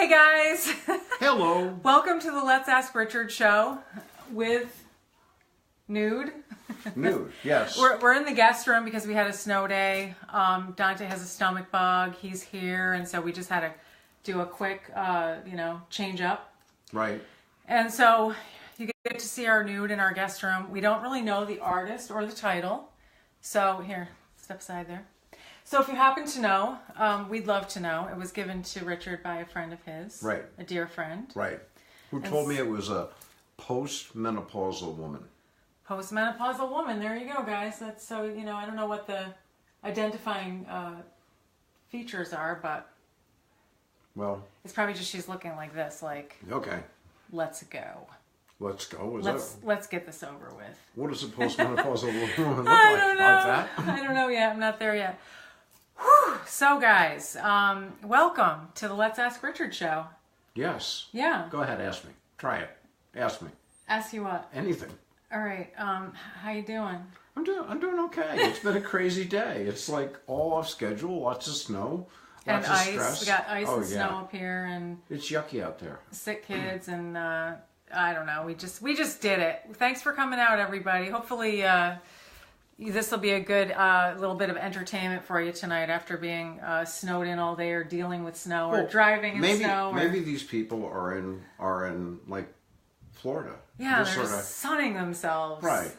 Hey guys! Hello. Welcome to the Let's Ask Richard show with Nude. Nude, yes. We're in the guest room because we had a snow day. Dante has a stomach bug. He's here, and so we just had to do a quick, change up. Right. And so you get to see our Nude in our guest room. We don't really know the artist or the title. So here, step aside there. So if you happen to know, we'd love to know. It was given to Richard by a friend of his. Right. A dear friend. Right. Who told me it was a post-menopausal woman. Postmenopausal woman. There you go, guys. That's so, I don't know what the identifying features are, but Well, it's probably just she's looking like this, like, okay. let's go. Let's go. Let's get this over with. What does a postmenopausal woman look I like? don't know. Like that? I don't know yet. I'm not there yet. Whew. So, guys, welcome to the Let's Ask Richard show. Yes. Yeah. Go ahead, ask me. Try it. Ask me. Ask you what? Anything. All right. How you doing? I'm doing okay. It's been a crazy day. It's like all off schedule, lots of snow, And lots of ice. stress. We got ice Oh, and snow yeah. up here, and It's yucky out there. sick kids, and I don't know. We just did it. Thanks for coming out, everybody. Hopefully, this will be a good little bit of entertainment for you tonight after being snowed in all day, or dealing with snow, or driving in snow. Or, Maybe these people are in like Florida. yeah, Just they're sorta- sunning themselves. Right.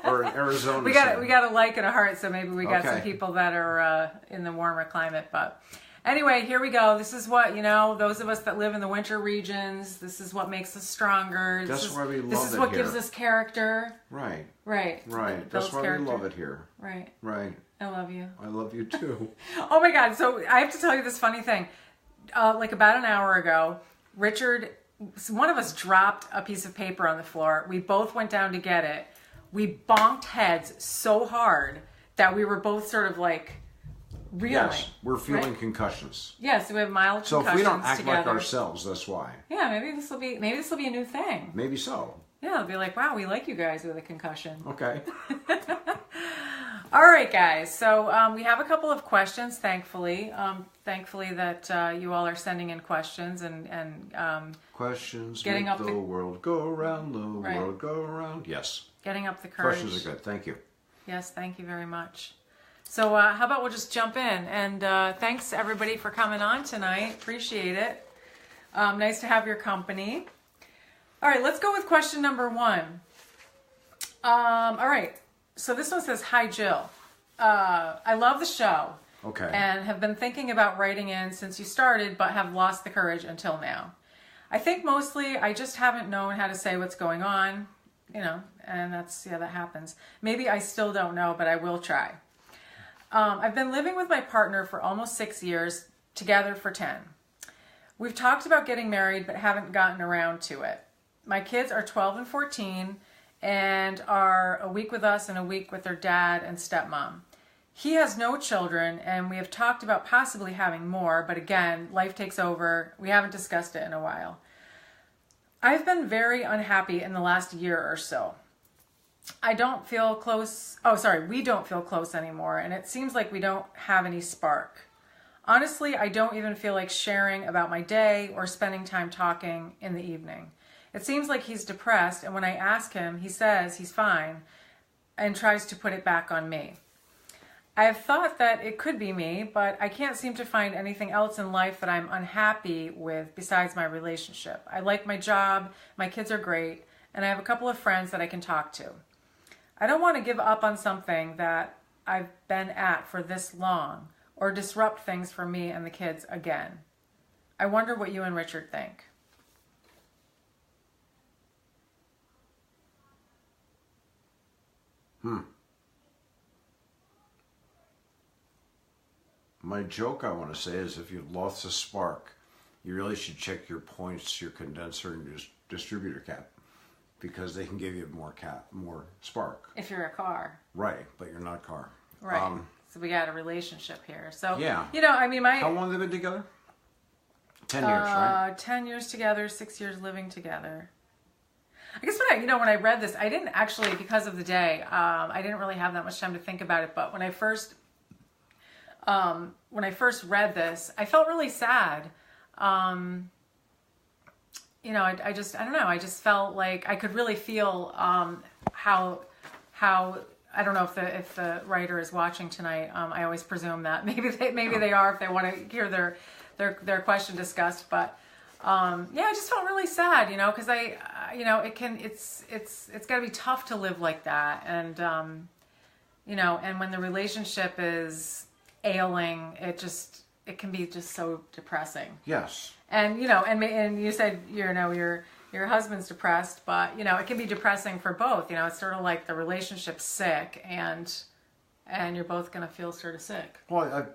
Or in Arizona. We got a like and a heart, so maybe we got some Okay. people that are in the warmer climate. But anyway, here we go. This is what, those of us that live in the winter regions, this is what makes us stronger. That's why we love This is it what here. gives us character. Right. Right. Right. Builds That's why character. we love it here. Right. Right. I love you. I love you too. Oh my God. So I have to tell you this funny thing. Like about an hour ago, Richard, one of us dropped a piece of paper on the floor. We both went down to get it. We bonked heads so hard that we were both sort of like reeling. Yes, we're feeling right? concussions. Yeah, so we have mild So concussions if we don't act together. like ourselves, that's why. Yeah, maybe this will be a new thing. Maybe so. Yeah, it'll be like, wow, we like you guys with a concussion. Okay. All right, guys. So we have a couple of questions, thankfully. Thankfully that you all are sending in questions and Questions Getting make up the the- world go around, the Right. world go around. Yes. getting up the courage. Questions are good. Thank you. Yes, thank you very much. So how about we'll just jump in, and thanks everybody for coming on tonight. Appreciate it. Nice to have your company. All right, let's go with question number one. All right, so this one says, "Hi Jill, I love the show Okay. and have been thinking about writing in since you started, but have lost the courage until now. I think mostly I just haven't known how to say what's going on, and that happens. Maybe I still don't know, but I will try. I've been living with my partner for almost 6 years, together for 10. We've talked about getting married, but haven't gotten around to it. My kids are 12 and 14 and are a week with us and a week with their dad and stepmom. He has no children, and we have talked about possibly having more, but again, life takes over. We haven't discussed it in a while. I've been very unhappy in the last year or so. We don't feel close anymore, and it seems like we don't have any spark. Honestly, I don't even feel like sharing about my day or spending time talking in the evening. It seems like he's depressed, and when I ask him, he says he's fine and tries to put it back on me. I have thought that it could be me, but I can't seem to find anything else in life that I'm unhappy with besides my relationship. I like my job, my kids are great, and I have a couple of friends that I can talk to. I don't want to give up on something that I've been at for this long or disrupt things for me and the kids again. I wonder what you and Richard think." My joke I want to say is if you've lost a spark, you really should check your points, your condenser, and your distributor cap, because they can give you more spark. If you're a car. Right, but you're not a car. Right. So we got a relationship here. So, Yeah. my... How long have they been together? 10 years, right? 10 years together, 6 years living together. I guess when I read this, I didn't actually, because of the day, I didn't really have that much time to think about it. But when I first read this, I felt really sad. I just, I don't know. I just felt like I could really feel how I don't know if the writer is watching tonight. I always presume that maybe they are if they want to hear their question discussed. But yeah, I just felt really sad, because it's got to be tough to live like that, and and when the relationship is ailing, it can be just so depressing. Yes. And and you said your husband's depressed, but it can be depressing for both. It's sort of like the relationship's sick, and you're both gonna feel sort of sick. Well,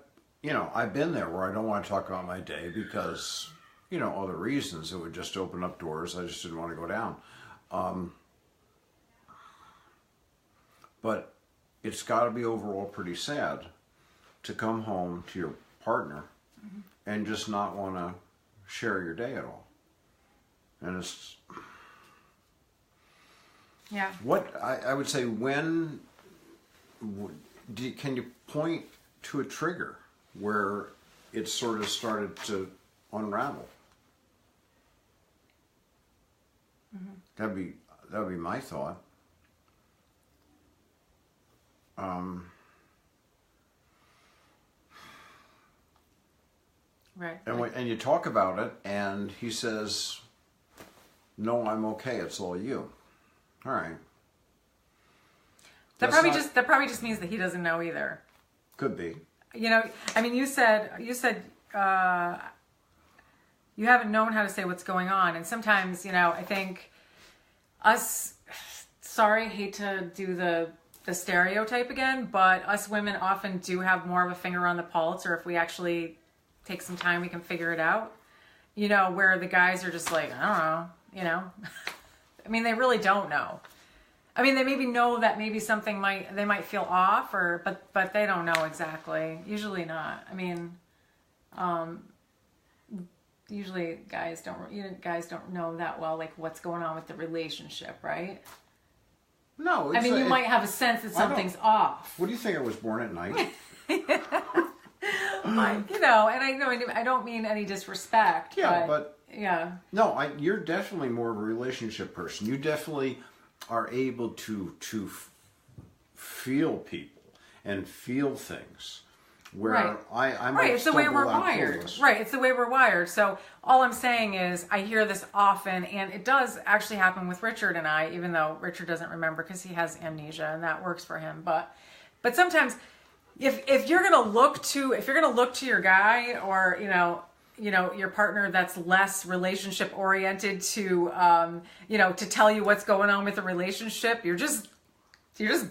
I've been there where I don't want to talk about my day because other reasons. It would just open up doors I just didn't want to go down. But it's got to be overall pretty sad to come home to your partner and just not want to share your day at all. And it's what I would say. When can you point to a trigger where it sort of started to unravel? That'd be my thought. Right. And you talk about it, and he says, "No, I'm okay. It's all you." All right. That probably just means that he doesn't know either. Could be. You said you haven't known how to say what's going on, and sometimes I think us. Sorry, hate to do the stereotype again, but us women often do have more of a finger on the pulse, or if we actually take some time, we can figure it out. Where the guys are just like, I don't know, I mean, they really don't know. I mean, they maybe know that maybe something they might feel off, but they don't know exactly. Usually not. I mean, usually guys don't know that well, like what's going on with the relationship, right? No, you might have a sense that something's off. What do you think? I was born at night. And I don't mean any disrespect. Yeah, but yeah. No, you're definitely more of a relationship person. You definitely are able to feel people and feel things. Where right. I might it's the way we're wired. Clueless. Right, it's the way we're wired. So all I'm saying is I hear this often, and it does actually happen with Richard and I, even though Richard doesn't remember because he has amnesia and that works for him. But sometimes if you're gonna look to your guy or your partner that's less relationship oriented to to tell you what's going on with the relationship, you're just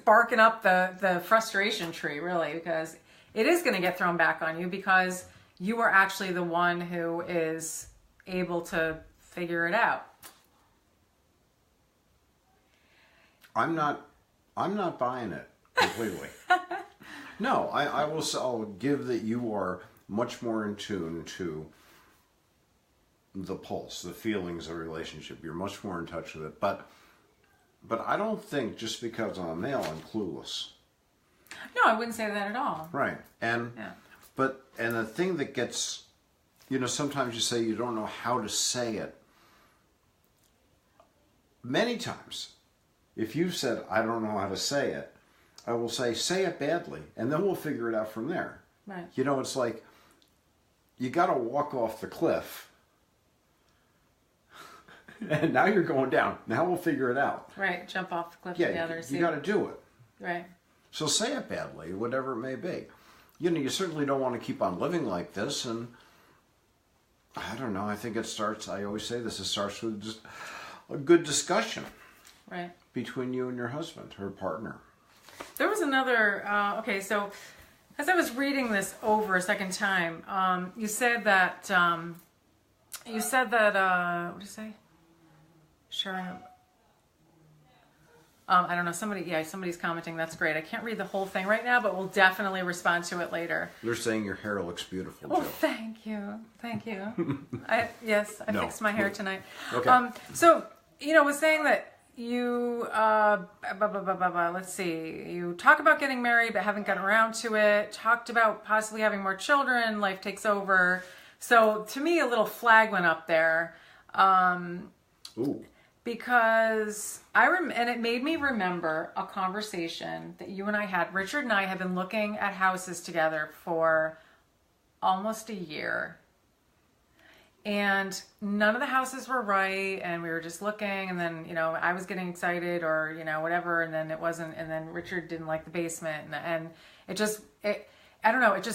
barking up the frustration tree, really, because it is going to get thrown back on you because you are actually the one who is able to figure it out. I'm not buying it completely. No, I'll give that you are much more in tune to the pulse, the feelings of a relationship. You're much more in touch with it. But I don't think just because I'm a male, I'm clueless. No, I wouldn't say that at all. Right. And the thing that gets, sometimes you say you don't know how to say it. Many times, if you've said, I don't know how to say it, I will say it badly, and then we'll figure it out from there. Right. It's like, you got to walk off the cliff. And now you're going down. Now we'll figure it out. Right. Jump off the cliff together. You got to do it. Right. So say it badly, whatever it may be. You certainly don't want to keep on living like this. And I don't know, I think I always say this, it starts with just a good discussion. Right. Between you and your husband, her partner. There was another, so as I was reading this over a second time, you said that, what did you say? Sharing. I don't know. Somebody's commenting. That's great. I can't read the whole thing right now, but we'll definitely respond to it later. They're saying your hair looks beautiful, Oh, Jill. thank you. I fixed my hair tonight. Okay. So, was saying that you, let's see, you talk about getting married, but haven't gotten around to it. Talked about possibly having more children. Life takes over. So, to me, a little flag went up there. Ooh. Because and it made me remember a conversation that you and I had. Richard and I have been looking at houses together for almost a year. And none of the houses were right, and we were just looking, and then, I was getting excited or, whatever, and then it wasn't, and then Richard didn't like the basement, and I don't know, it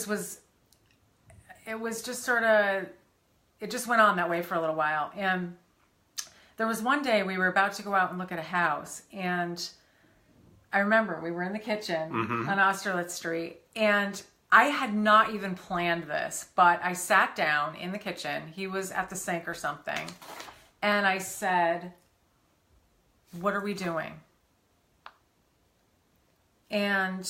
was just sort of, it just went on that way for a little while. And there was one day we were about to go out and look at a house, and I remember we were in the kitchen on Austerlitz Street, and I had not even planned this, but I sat down in the kitchen. He was at the sink or something, and I said, "What are we doing?" And,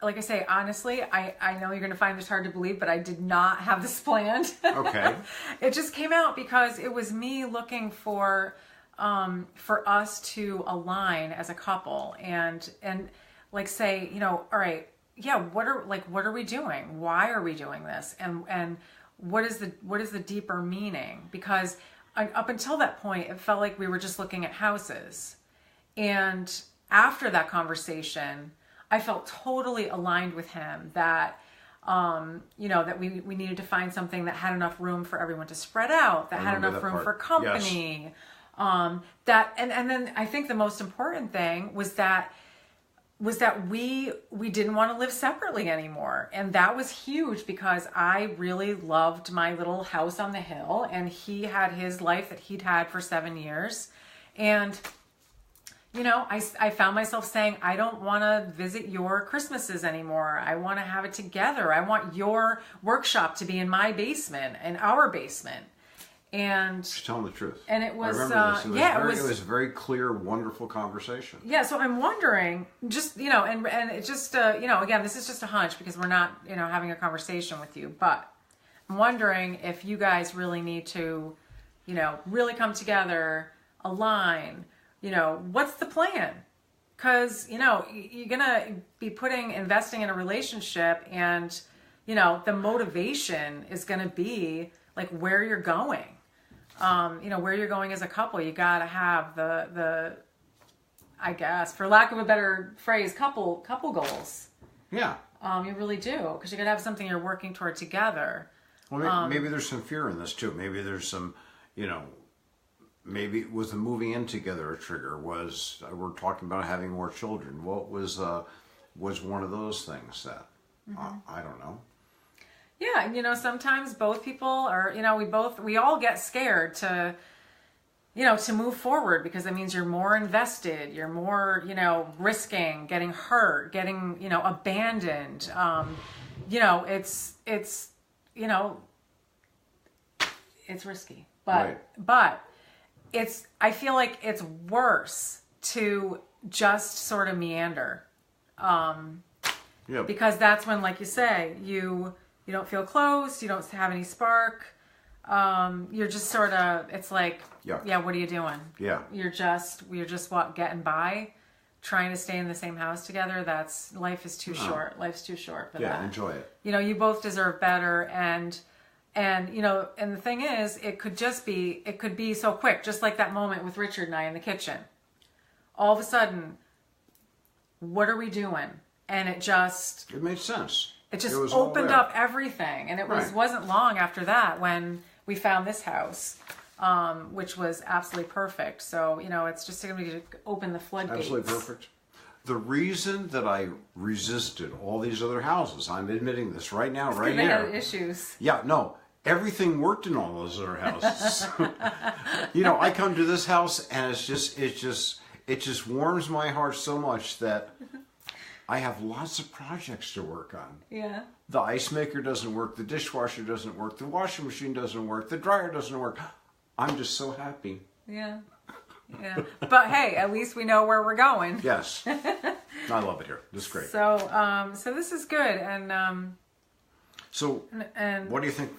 like I say, honestly, I know you're going to find this hard to believe, but I did not have this planned. Okay. It just came out because it was me looking for us to align as a couple and like say, all right, yeah, what are we doing? Why are we doing this? And what is the deeper meaning? Because up until that point, it felt like we were just looking at houses. And after that conversation, I felt totally aligned with him that, that we needed to find something that had enough room for everyone to spread out, that had enough room for company. Yes. And then I think the most important thing was that we didn't want to live separately anymore. And that was huge because I really loved my little house on the hill, and he had his life that he'd had for 7 years. And I found myself saying, I don't want to visit your Christmases anymore. I want to have it together. I want your workshop to be in my basement, in our basement. And she's telling the truth. And it was, I remember this. It was a very clear, wonderful conversation. Yeah. So I'm wondering, just, and it's just, again, this is just a hunch because we're not, having a conversation with you, but I'm wondering if you guys really need to, really come together, align. What's the plan? Because, you're going to be investing in a relationship, and, the motivation is going to be like where you're going. Where you're going as a couple. You got to have the, I guess, for lack of a better phrase, couple goals. Yeah. You really do, because you got to have something you're working toward together. Well, maybe there's some fear in this too. Maybe there's some, maybe was the moving in together a trigger? Was we're talking about having more children? What was one of those things that I don't know. Yeah, sometimes both people are, we all get scared to move forward because that means you're more invested, you're more, risking getting hurt, getting, abandoned. It's risky, but I feel like it's worse to just sort of meander. Because that's when, like you say, you don't feel close, you don't have any spark. You're just sort of, it's like, yeah, what are you doing? Yeah. You're just getting by, trying to stay in the same house together. Life is too short. Life's too short for that. Yeah, enjoy it. You both deserve better, and the thing is, it could be so quick, just like that moment with Richard and I in the kitchen. All of a sudden, what are we doing? And it made sense. It just opened up everything. And it wasn't long after that when we found this house, which was absolutely perfect. So, it's just going to open the floodgates. Absolutely perfect. The reason that I resisted all these other houses, I'm admitting this right now, right here. They had issues. Yeah, no. Everything worked in all those other houses. I come to this house and it just warms my heart so much that I have lots of projects to work on. Yeah. The ice maker doesn't work, the dishwasher doesn't work, the washing machine doesn't work, the dryer doesn't work. I'm just so happy. Yeah. Yeah. But hey, at least we know where we're going. Yes. I love it here. This is great. So this is good. And so what do you think?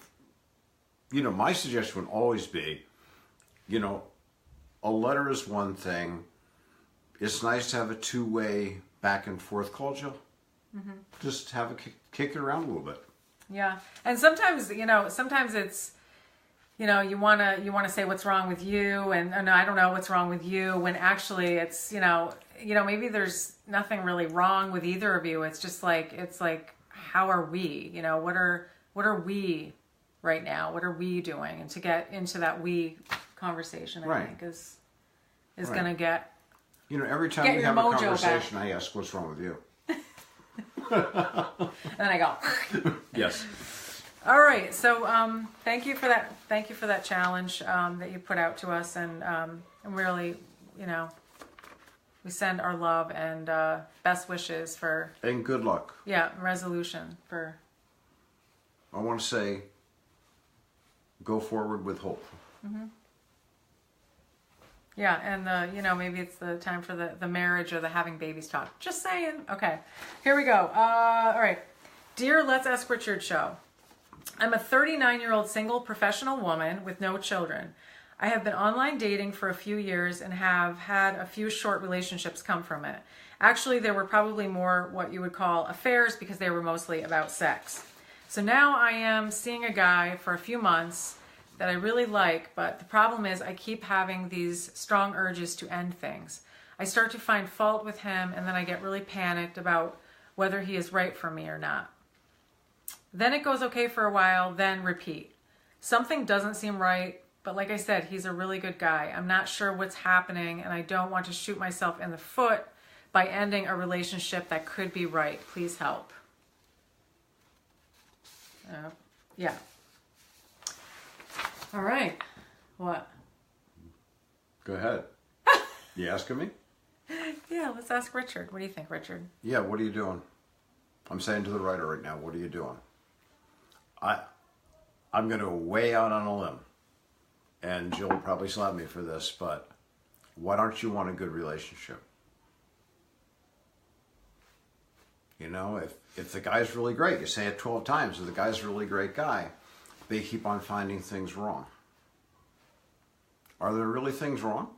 My suggestion would always be, a letter is one thing. It's nice to have a two-way back and forth culture. Mm-hmm. Just have a kick it around a little bit. Yeah. And sometimes, you want to say what's wrong with you, and no, I don't know what's wrong with you, when actually it's, maybe there's nothing really wrong with either of you. It's just like, how are we, what are we right now? What are we doing? And to get into that we conversation, I think is going to get, every time we have a conversation, I ask, what's wrong with you? And then I go, yes. All right, so thank you for that. Thank you for that challenge that you put out to us, and really, we send our love and best wishes for and good luck. Yeah, resolution for. I want to say, go forward with hope. Mm-hmm. Yeah, and maybe it's the time for the marriage or the having babies talk. Just saying. Okay, here we go. All right, dear Let's Ask Richard show. I'm a 39-year-old single professional woman with no children. I have been online dating for a few years and have had a few short relationships come from it. Actually, there were probably more what you would call affairs because they were mostly about sex. So now I am seeing a guy for a few months that I really like, but the problem is I keep having these strong urges to end things. I start to find fault with him, and then I get really panicked about whether he is right for me or not. Then it goes okay for a while, then repeat. Something doesn't seem right, but like I said, he's a really good guy. I'm not sure what's happening, and I don't want to shoot myself in the foot by ending a relationship that could be right. Please help. Yeah. All right. What? Go ahead. You asking me? Yeah, let's ask Richard. What do you think, Richard? Yeah, what are you doing? I'm saying to the writer right now, what are you doing? I'm going to way out on a limb, and Jill will probably slap me for this, but why don't you want a good relationship? If the guy's really great, you say it 12 times, if the guy's a really great guy, they keep on finding things wrong. Are there really things wrong?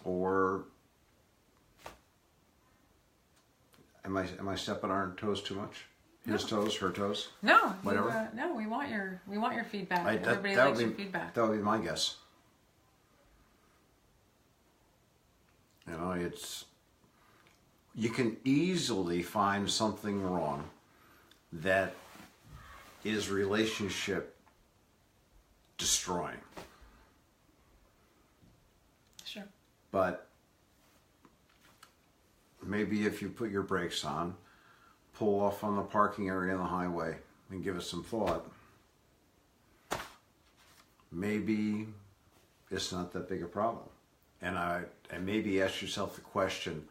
Or am I stepping on our toes too much? His toes, her toes? No, whatever. No, we want your feedback. Everybody likes your feedback. That would be my guess. You can easily find something wrong that is relationship destroying. Sure. But maybe if you put your brakes on, pull off on the parking area on the highway and give it some thought, maybe it's not that big a problem. And maybe ask yourself the question,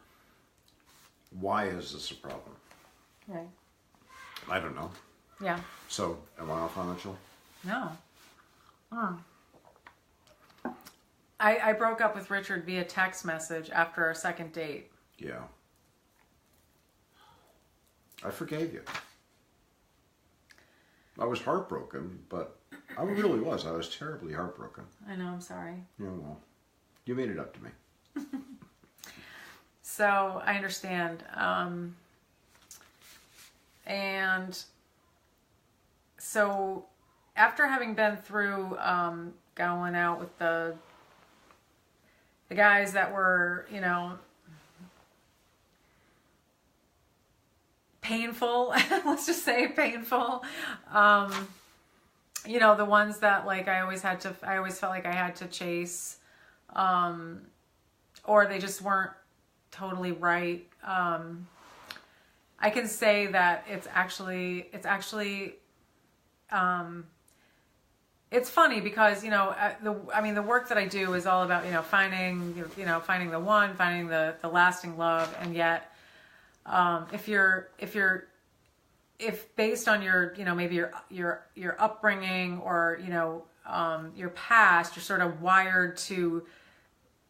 why is this a problem? Right. I don't know. Yeah. So, am I off on that, Jill? No. I broke up with Richard via text message after our second date. Yeah. I forgave you. I was heartbroken, but I really was. I was terribly heartbroken. I know, I'm sorry. Yeah, well, you made it up to me. So, I understand. And so, after having been through going out with the guys that were, painful, let's just say painful, the ones that I always felt like I had to chase, or they just weren't totally right. I can say that it's funny because, the work that I do is all about, finding the one, finding the lasting love. And yet, if based on your, maybe your upbringing or, your past, you're sort of wired to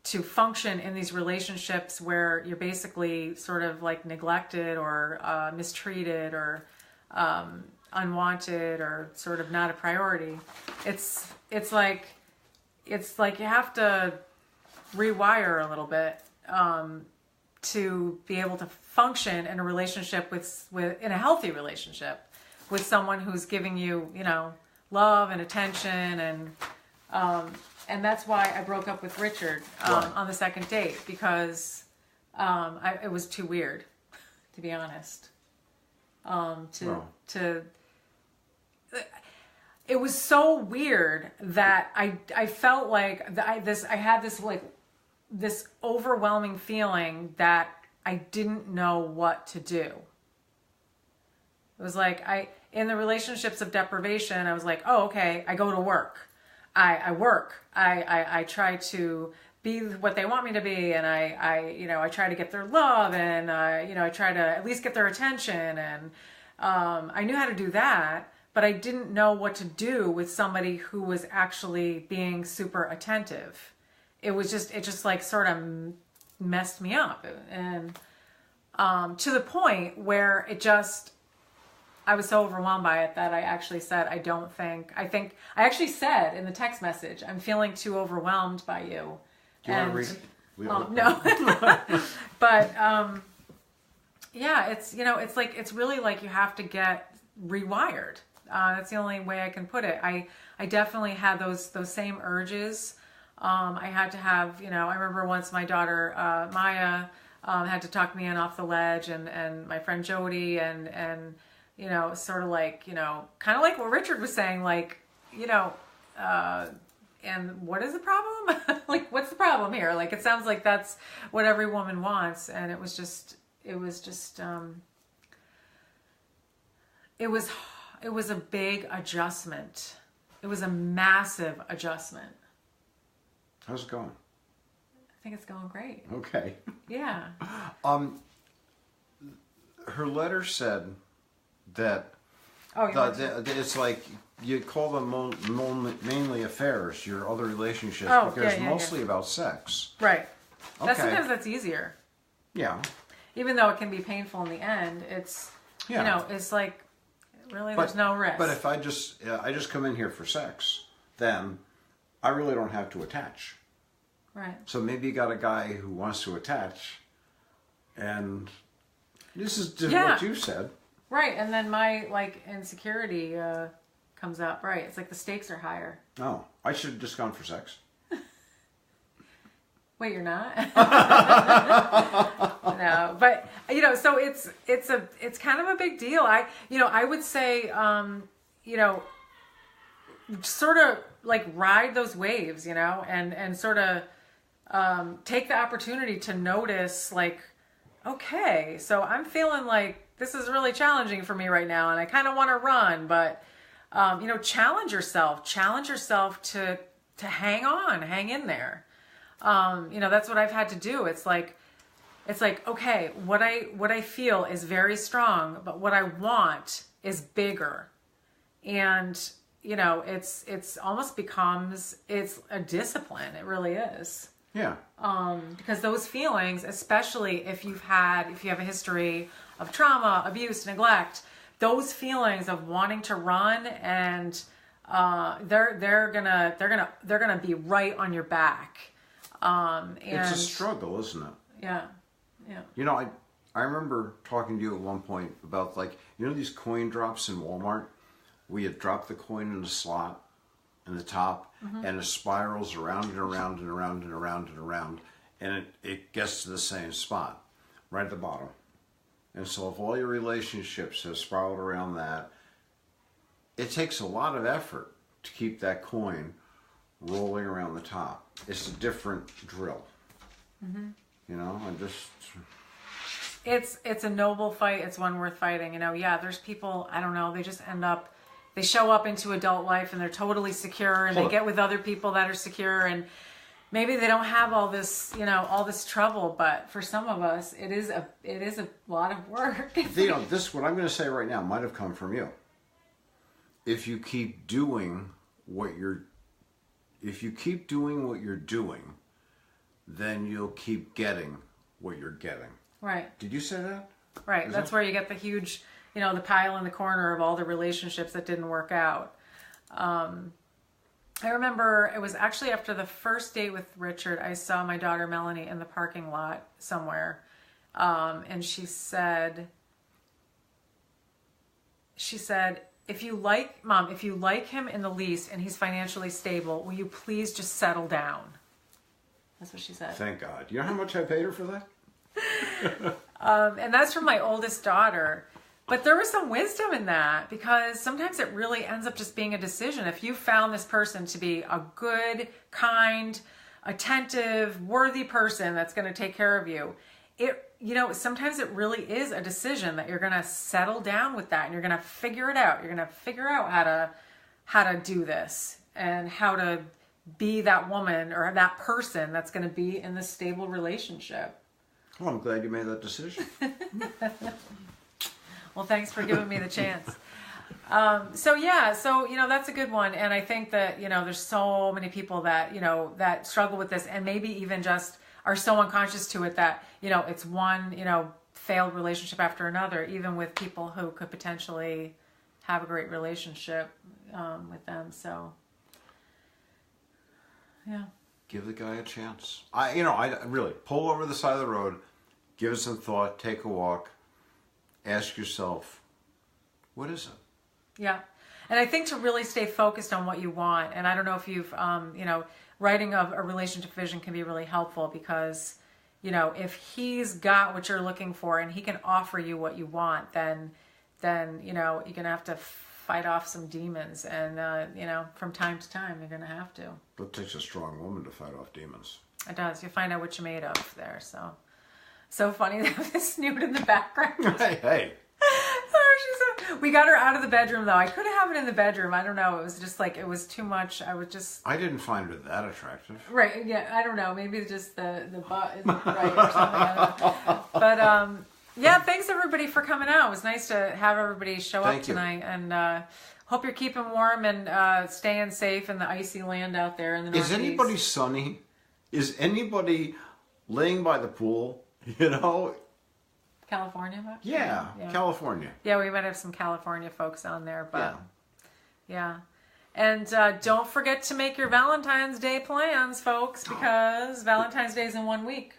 function in these relationships where you're basically sort of neglected or mistreated or unwanted or sort of not a priority. It's like you have to rewire a little bit to be able to function in a relationship with in a healthy relationship with someone who's giving you love and attention, and that's why I broke up with Richard Right. on the second date, because it was too weird, to be honest. It was so weird that I felt like I had this overwhelming feeling that I didn't know what to do. It was like in the relationships of deprivation, I was like, oh, okay, I go to work. I work. I try to be what they want me to be, and I try to get their love, and I try to at least get their attention, and I knew how to do that, but I didn't know what to do with somebody who was actually being super attentive. It just like sort of messed me up, and to the point where I was so overwhelmed by it that I actually said, I actually said in the text message, I'm feeling too overwhelmed by you. Do you want to read it? No. But yeah, it's really like you have to get rewired. That's the only way I can put it. I definitely had those same urges. I had to have, I remember once my daughter Maya had to talk me in off the ledge, and my friend Jody, and sort of like, kind of like what Richard was saying, like, and what is the problem? Like, what's the problem here? Like, it sounds like that's what every woman wants. And it was a big adjustment. It was a massive adjustment. How's it going? I think it's going great. Okay. Yeah. Her letter said that it's like you call them mainly affairs, your other relationships, because mostly about sex. Right. Okay. Sometimes that's easier. Yeah. Even though it can be painful in the end, it's it's like really there's no risk. But if I just come in here for sex, then I really don't have to attach. Right. So maybe you got a guy who wants to attach, and this is just what you said. Right, and then my insecurity comes up. Right, it's like the stakes are higher. Oh, I should have just gone for sex. Wait, you're not? No, but so it's kind of a big deal. I would say sort of like ride those waves, and sort of take the opportunity to notice, like, okay, so I'm feeling like this is really challenging for me right now, and I kind of want to run, but challenge yourself to hang on, hang in there. That's what I've had to do. It's like, okay, what I feel is very strong, but what I want is bigger. And, it's almost becomes, it's a discipline. It really is. Yeah. Because those feelings, especially if you have a history of trauma, abuse, neglect, those feelings of wanting to run, and they're gonna be right on your back. And it's a struggle, isn't it? Yeah. I remember talking to you at one point about, like, these coin drops in Walmart. We had dropped the coin in the slot in the top, and it spirals around and around and around and around and around, and it gets to the same spot, right at the bottom. And so if all your relationships have spiraled around that, it takes a lot of effort to keep that coin rolling around the top. It's a different drill. It's a noble fight. It's one worth fighting. There's people, I don't know, they show up into adult life and they're totally secure, and they get with other people that are secure, and maybe they don't have all this, all this trouble, but for some of us, it is a lot of work. This, what I'm going to say right now, might have come from you. If you keep doing what you're doing, then you'll keep getting what you're getting. Right. Did you say that? Right. That's where you get the huge, the pile in the corner of all the relationships that didn't work out. I remember it was actually after the first date with Richard, I saw my daughter Melanie in the parking lot somewhere. And she said, if you like, Mom, if you like him in the least and he's financially stable, will you please just settle down? That's what she said. Thank God. You know how much I paid her for that? And that's from my oldest daughter. But there was some wisdom in that, because sometimes it really ends up just being a decision. If you found this person to be a good, kind, attentive, worthy person that's going to take care of you, sometimes it really is a decision that you're going to settle down with that, and you're going to figure it out. You're going to figure out how to do this and how to be that woman or that person that's going to be in this stable relationship. Well, I'm glad you made that decision. Well, thanks for giving me the chance. So that's a good one. And I think that, there's so many people that, that struggle with this, and maybe even just are so unconscious to it that, it's one, failed relationship after another, even with people who could potentially have a great relationship with them. So, yeah. Give the guy a chance. I really pull over the side of the road, give it some thought, take a walk, ask yourself, what is it? Yeah. And I think to really stay focused on what you want. And I don't know if you've, writing of a relationship vision can be really helpful, because, if he's got what you're looking for and he can offer you what you want, then, you're going to have to fight off some demons. And, from time to time, you're going to have to. It takes a strong woman to fight off demons. It does. You find out what you're made of there. So funny that this snoot in the background. Hey. We got her out of the bedroom, though. I could have it in the bedroom. I don't know. It was just it was too much. I didn't find her that attractive. Right. Yeah. I don't know. Maybe just the butt isn't right or something. I don't know. But, yeah, thanks everybody for coming out. It was nice to have everybody show up tonight. And hope you're keeping warm and staying safe in the icy land out there in the Northeast. Is anybody sunny? Is anybody laying by the pool? California? Yeah, California. Yeah, we might have some California folks on there, but yeah. And don't forget to make your Valentine's Day plans, folks, because Valentine's Day is in 1 week.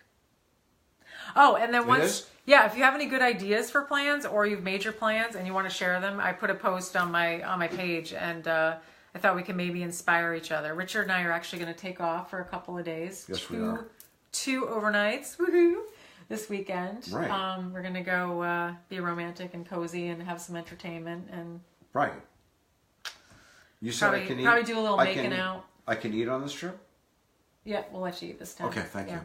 Oh, and then if you have any good ideas for plans, or you've made your plans and you want to share them, I put a post on my page, and I thought we could maybe inspire each other. Richard and I are actually going to take off for a couple of days. Yes, we are. 2 overnights. Woohoo! This weekend. Right. We're going to go be romantic and cozy and have some entertainment. And right. You said I can eat. Probably do a little making out. I can eat on this trip? Yeah, we'll let you eat this time. Okay, thank you.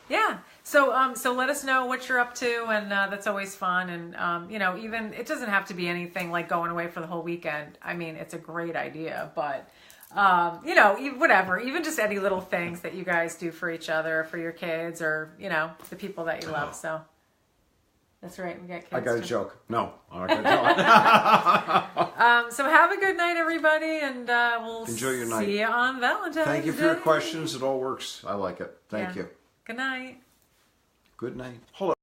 Yeah. So let us know what you're up to, and that's always fun. And even it doesn't have to be anything like going away for the whole weekend. I mean, it's a great idea, but whatever, even just any little things that you guys do for each other, for your kids, or, the people that you love. So that's right. We got kids. I got a joke. No, I'm not going to tell it. So have a good night, everybody. And we'll enjoy your night. See you on Valentine's Day. Thank you for your questions. It all works. I like it. Thank you. Good night. Good night. Hold on.